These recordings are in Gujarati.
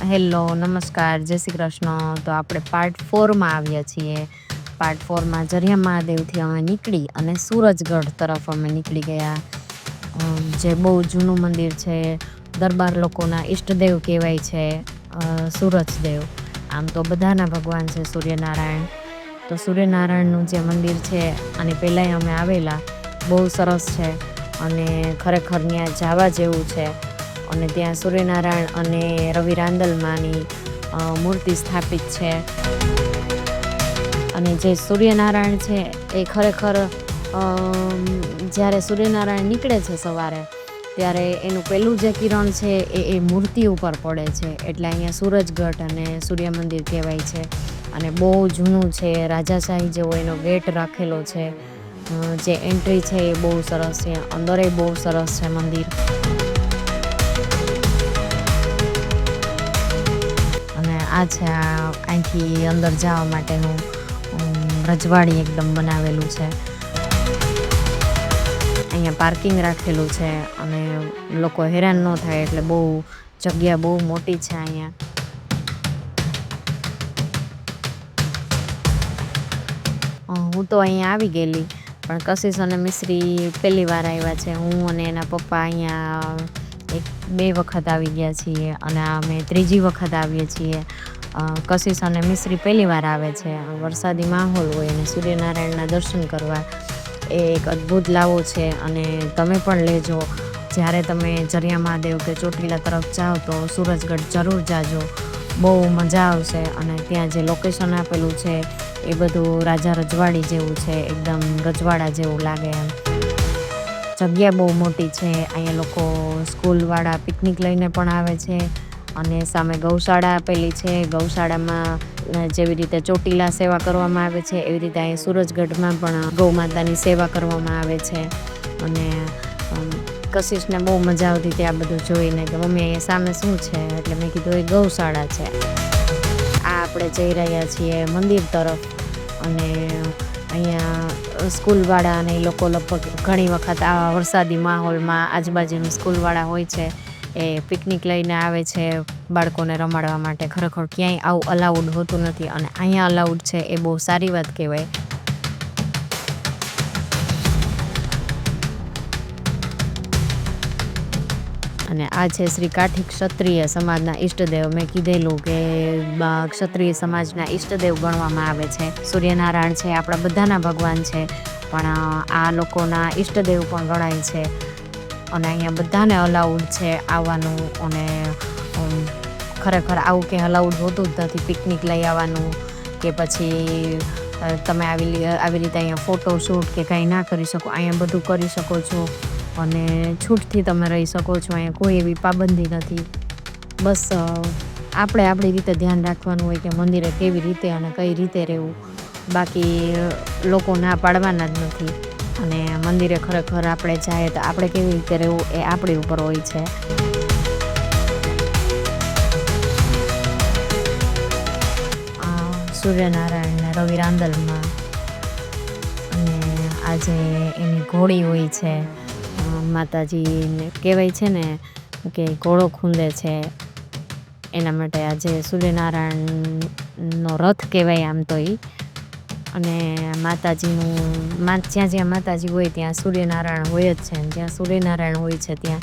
હેલો, નમસ્કાર, જય શ્રી કૃષ્ણ. તો આપણે પાર્ટ 4માં આવ્યા છીએ. પાર્ટ 4માં જરિયા મહાદેવથી અમે નીકળી અને સૂરજગઢ તરફ અમે નીકળી ગયા, જે બહુ જૂનું મંદિર છે. દરબાર લોકોના ઈષ્ટદેવ કહેવાય છે સૂરજદેવ. આમ તો બધાના ભગવાન છે સૂર્યનારાયણ. તો સૂર્યનારાયણનું જે મંદિર છે આની પહેલાંય અમે આવેલા, બહુ સરસ છે અને ખરેખર ત્યાં જવા જેવું છે. અને ત્યાં સૂર્યનારાયણ અને રવિ રાંદલમાની મૂર્તિ સ્થાપિત છે. અને જે સૂર્યનારાયણ છે એ ખરેખર જ્યારે સૂર્યનારાયણ નીકળે છે સવારે, ત્યારે એનું પહેલું જે કિરણ છે એ મૂર્તિ ઉપર પડે છે. એટલે અહીંયા સૂરજગઢ અને સૂર્ય મંદિર કહેવાય છે. અને બહુ જૂનું છે, રાજાશાહી જેવો એનો ગેટ રાખેલો છે. જે એન્ટ્રી છે એ બહુ સરસ છે, અંદરે બહુ સરસ છે મંદિર. અને આ છે અહીંથી અંદર જવા માટેનું રજવાડી એકદમ બનાવેલું છે. અહીંયા પાર્કિંગ રાખેલું છે અને લોકો હેરાન ન થાય એટલે બહુ જગ્યા બહુ મોટી છે અહીંયા. હું તો અહીંયા આવી ગયેલી, પણ કશિશ અને મિશ્રી પહેલી વાર આવ્યા છે. હું અને એના પપ્પા અહીંયા 2 વખત આવી ગયા છીએ અને અમે 3જી વખત આવીએ છીએ. કશિશ અને મિશ્રી પહેલી વાર આવે છે. વરસાદી માહોલ હોય અને સૂર્યનારાયણના દર્શન કરવા એ એક અદ્ભુત લાવો છે. અને તમે પણ લેજો. જ્યારે તમે જરિયા મહાદેવ કે ચોટીલા તરફ જાઓ તો સૂરજગઢ જરૂર જાજો, બહુ મજા આવશે. અને ત્યાં જે લોકેશન આપેલું છે એ બધું રાજા રજવાડી જેવું છે, એકદમ રજવાડા જેવું લાગે એમ. જગ્યા બહુ મોટી છે. અહીંયા લોકો સ્કૂલવાળા પિકનિક લઈને પણ આવે છે. અને સામે ગૌશાળા આપેલી છે. ગૌશાળામાં જેવી રીતે ચોટીલા સેવા કરવામાં આવે છે એવી રીતે અહીંયા સૂરજગઢમાં પણ ગૌ માતાની સેવા કરવામાં આવે છે. અને કશિશને બહુ મજા આવતી હતી આ બધું જોઈને કે મમ્મી અહીંયા સામે શું છે, એટલે મેં કીધું એ ગૌશાળા છે. આ આપણે જઈ રહ્યા છીએ મંદિર તરફ. અને અહીંયા સ્કૂલવાળા અને એ લોકો લગભગ ઘણી વખત આ વરસાદી માહોલમાં આજુબાજુની સ્કૂલવાળા હોય છે એ પિકનિક લઈને આવે છે બાળકોને રમાડવા માટે. ખરેખર ક્યાંય આવું અલાઉડ હોતું નથી અને અહીંયા અલાઉડ છે એ બહુ સારી વાત કહેવાય. અને આ છે શ્રી કાઠી ક્ષત્રિય સમાજના ઈષ્ટદેવ. મેં કીધેલું કે ક્ષત્રિય સમાજના ઈષ્ટદેવ ગણવામાં આવે છે. સૂર્યનારાયણ છે આપણા બધાના ભગવાન છે, પણ આ લોકોના ઈષ્ટદેવ પણ ગણાય છે. અને અહીંયા બધાને અલાઉડ છે આવવાનું. અને ખરેખર આવું કે અલાઉડ હોતું જ નથી. પિકનિક લઈ આવવાનું કે પછી તમે આવી રીતે અહીંયા ફોટોશૂટ કે કંઈ ના કરી શકો, અહીંયા બધું કરી શકો છો. અને છૂટથી તમે રહી શકો છો. અહીંયા કોઈ એવી પાબંદી નથી. બસ આપણે આપણી રીતે ધ્યાન રાખવાનું હોય કે મંદિરે કેવી રીતે અને કઈ રીતે રહેવું. બાકી લોકો ના પાડવાના જ નથી. અને મંદિરે ખરેખર આપણે જાય તો આપણે કેવી રીતે રહેવું એ આપણી ઉપર હોય છે. સૂર્યનારાયણ ને રવિ રાંદલમાં. અને આજે એની ઘોડી હોય છે. માતાજીને કહેવાય છે ને કે ઘોડો ખૂંદે છે, એના માટે આજે સૂર્યનારાયણનો રથ કહેવાય આમ તો એ. અને માતાજીનું જ્યાં માતાજી હોય ત્યાં સૂર્યનારાયણ હોય જ છે. જ્યાં સૂર્યનારાયણ હોય છે ત્યાં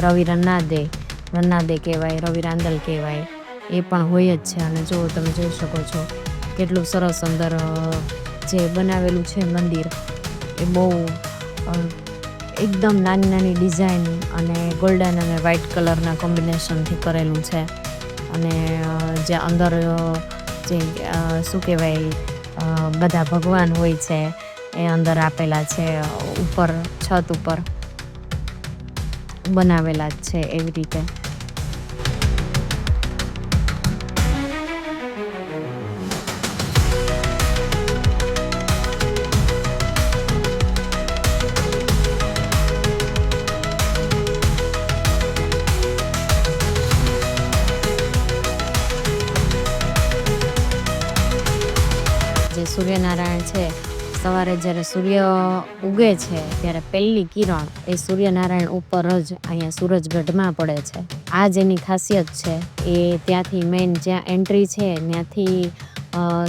રવિ રન્નાદે કહેવાય, રવિ રાંદલ કહેવાય, એ પણ હોય જ છે. અને જો તમે જોઈ શકો છો કેટલું સરસ અંદર જે બનાવેલું છે મંદિર, એ બહુ એકદમ નાની નાની ડિઝાઇન અને ગોલ્ડન અને વ્હાઇટ કલરના કોમ્બિનેશનથી કરેલું છે. અને જે અંદર જે શું કહેવાય બધા ભગવાન હોય છે એ અંદર આપેલા છે. ઉપર છત ઉપર બનાવેલા જ છે એવી રીતે. સૂર્યનારાયણ છે સવારે જ્યારે સૂર્ય ઉગે છે ત્યારે પહેલી કિરણ એ સૂર્યનારાયણ ઉપર જ અહીંયા સૂરજગઢમાં પડે છે. આ જ એની ખાસિયત છે. એ ત્યાંથી મેઇન જ્યાં એન્ટ્રી છે ત્યાંથી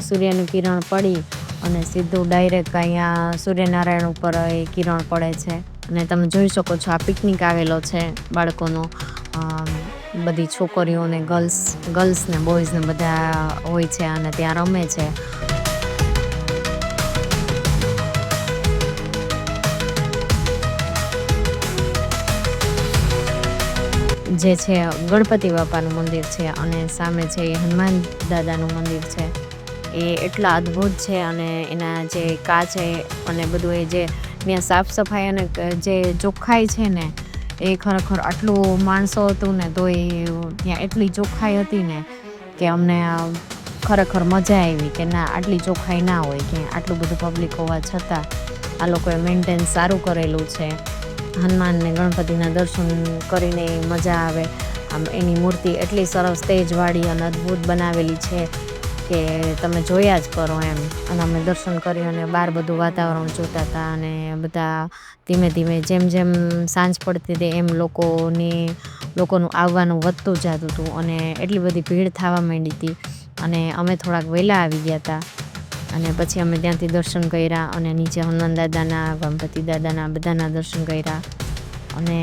સૂર્યની કિરણ પડી અને સીધું ડાયરેક્ટ અહીંયા સૂર્યનારાયણ ઉપર એ કિરણ પડે છે. અને તમે જોઈ શકો છો આ પિકનિક આવેલો છે બાળકોનો. બધી છોકરીઓને ગર્લ્સ ને બોયઝ ને બધા હોય છે અને ત્યાં રમે છે. જે છે ગણપતિ બાપાનું મંદિર છે અને સામે છે એ હનુમાન દાદાનું મંદિર છે. એ એટલા અદ્ભુત છે અને એના જે કાચ અને બધું એ જે ત્યાં સાફ સફાઈ અને જે ચોખ્ખાઈ છે ને એ ખરેખર આટલું માણસો હતું ને તો એ ત્યાં એટલી ચોખ્ખાઈ હતી ને કે અમને ખરેખર મજા આવી કે ના આટલી ચોખ્ખાઈ ના હોય કે આટલું બધું પબ્લિક હોવા છતાં આ લોકોએ મેન્ટેન સારું કરેલું છે. હનુમાન ને ગણપતિના દર્શન કરીને મજા આવે. આમ એની મૂર્તિ એટલી સરસ તેજવાળી અને અદ્ભુત બનાવેલી છે કે તમે જોયા જ કરો એમ. અને અમે દર્શન કરી અને બહાર બધું વાતાવરણ જોતા હતા અને બધા ધીમે ધીમે જેમ જેમ સાંજ પડતી હતી એમ લોકોનું આવવાનું વધતું જતું હતું અને એટલી બધી ભીડ થવા માંડી હતી. અને અમે થોડાક વહેલા આવી ગયા હતા અને પછી અમે ત્યાંથી દર્શન કર્યા અને નીચે હનુમાન દાદાના ગણપતિ દાદાના બધાના દર્શન કર્યા. અને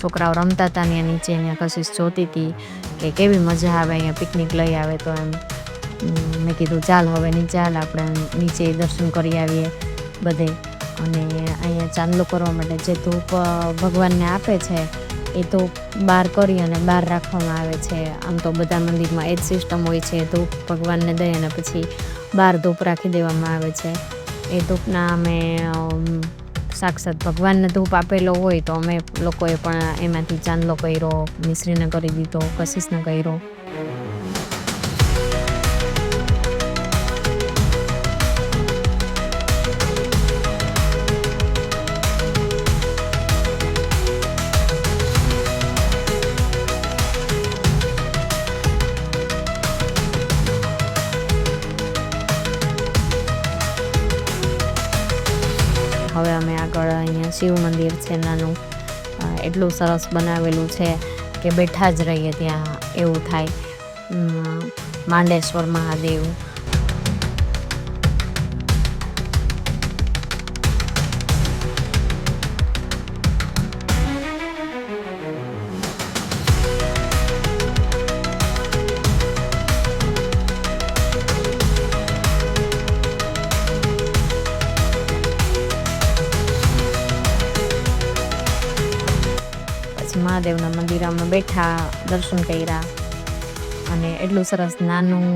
છોકરાઓ રમતા હતા ત્યાં નીચે ત્યાં કશિશ જોતી હતી કે કેવી મજા આવે અહીંયા પિકનિક લઈ આવે તો એમ. મેં કીધું ચાલ હવે નીચે હાલ આપણે નીચે દર્શન કરી આવીએ બધે. અને અહીંયા ચાંદલો કરવા માટે જે ધૂપ ભગવાનને આપે છે એ ધૂપ બહાર કરી અને બહાર રાખવામાં આવે છે. આમ તો બધા મંદિરમાં એ જ સિસ્ટમ હોય છે. ધૂપ ભગવાનને દઈ અને પછી બહાર ધૂપ રાખી દેવામાં આવે છે. એ ધૂપના અમે સાક્ષાત ભગવાનને ધૂપ આપેલો હોય તો અમે લોકોએ પણ એમાંથી ચાંદલો કર્યો, મિશ્રીને કરી દીધો, કશિશને કર્યો. હવે અમે આગળ અહીંયા શિવ મંદિર છે નાનું. એટલું સરસ બનાવેલું છે કે બેઠા જ રહીએ ત્યાં એવું થાય. માંડેશ્વર મહાદેવ. મહાદેવના મંદિરમાં બેઠા, દર્શન કર્યા અને એટલું સરસ નાનું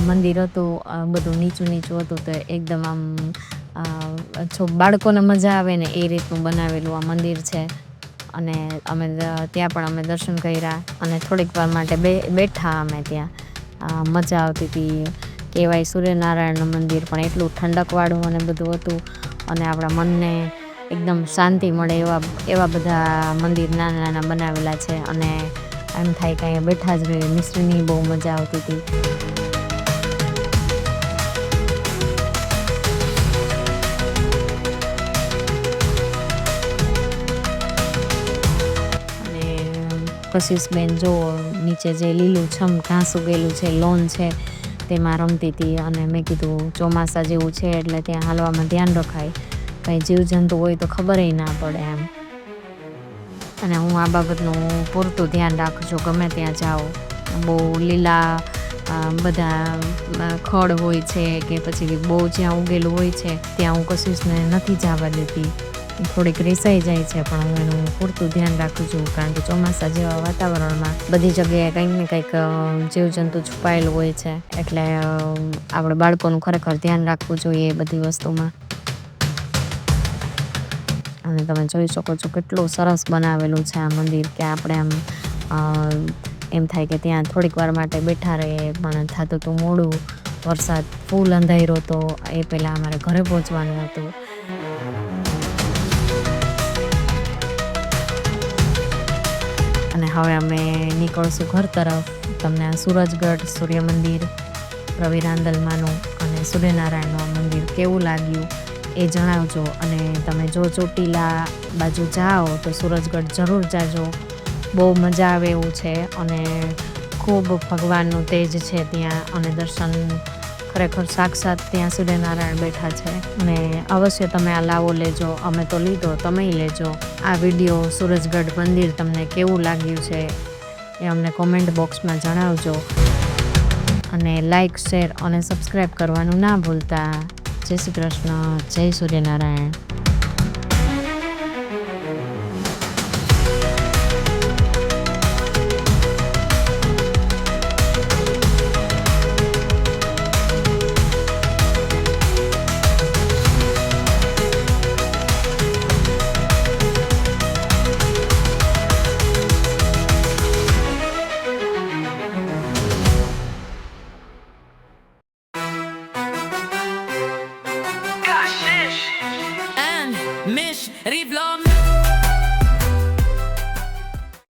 મંદિર હતું. બધું નીચું નીચું હતું તો એકદમ આમ બાળકોને મજા આવે ને એ રીતનું બનાવેલું આ મંદિર છે. અને અમે ત્યાં પણ અમે દર્શન કર્યા અને થોડીક વાર માટે બેઠા અમે ત્યાં. મજા આવતી હતી. કહેવાય સૂર્યનારાયણનું મંદિર પણ એટલું ઠંડકવાળું અને બધું હતું અને આપણા મનને એકદમ શાંતિ મળે એવા બધા મંદિર નાના નાના બનાવેલા છે. અને એમ થાય કે અહીંયા બેઠા જ રહીએ. મિશ્રીની બહુ મજા આવતી હતી. અને કશિશબેન જો નીચે જે લીલુંછમ ઘાસ ઉગેલું છે, લોન છે તેમાં રમતી હતી. અને મેં કીધું ચોમાસા જેવું છે એટલે ત્યાં હાલવામાં ધ્યાન રખાય. કંઈ જીવજંતુ હોય તો ખબરેય ના પડે એમ. અને હું આ બાબતનું પૂરતું ધ્યાન રાખું છું ગમે ત્યાં જાઓ. બહુ લીલા બધા ખડ હોય છે કે પછી બહુ જ્યાં ઉગેલું હોય છે ત્યાં હું કશિશને નથી જવા દેતી. થોડીક રિસાઈ જાય છે પણ હું એનું પૂરતું ધ્યાન રાખું છું. કારણ કે ચોમાસા જેવા વાતાવરણમાં બધી જગ્યાએ કંઈક ને કંઈક જીવજંતુ છુપાયેલું હોય છે. એટલે આપણે બાળકોનું ખરેખર ધ્યાન રાખવું જોઈએ એ બધી વસ્તુમાં. અને તમે જોઈ શકો છો કેટલું સરસ બનાવેલું છે આ મંદિર કે આપણે આમ એમ થાય કે ત્યાં થોડીક વાર માટે બેઠા રહીએ. પણ થતું હતું મોડું. વરસાદ ફૂલ અંધાર્યો હતો. એ પહેલાં અમારે ઘરે પહોંચવાનું હતું. અને હવે અમે નીકળશું ઘર તરફ. તમને આ સૂરજગઢ સૂર્ય મંદિર રવિ રાંદલમાનું અને સૂર્યનારાયણનું આ મંદિર કેવું લાગ્યું એ જણાવજો. અને તમે જો ચોટીલા બાજુ જાઓ તો સૂરજગઢ જરૂર જાજો, બહુ મજા આવે એવું છે. અને ખૂબ ભગવાનનું તેજ છે ત્યાં, અને દર્શન ખરેખર સાક્ષાત ત્યાં સૂર્યનારાયણ બેઠા છે. અને અવશ્ય તમે આ લાવો લેજો, અમે તો લીધો, તમે લેજો. આ વિડીયો સૂરજગઢ મંદિર તમને કેવું લાગ્યું છે એ અમને કોમેન્ટ બોક્સમાં જણાવજો. અને લાઈક, શેર અને સબસ્ક્રાઈબ કરવાનું ના ભૂલતા. જય શ્રી કૃષ્ણ, જય સૂર્યનારાયણ. Mish, Rivlom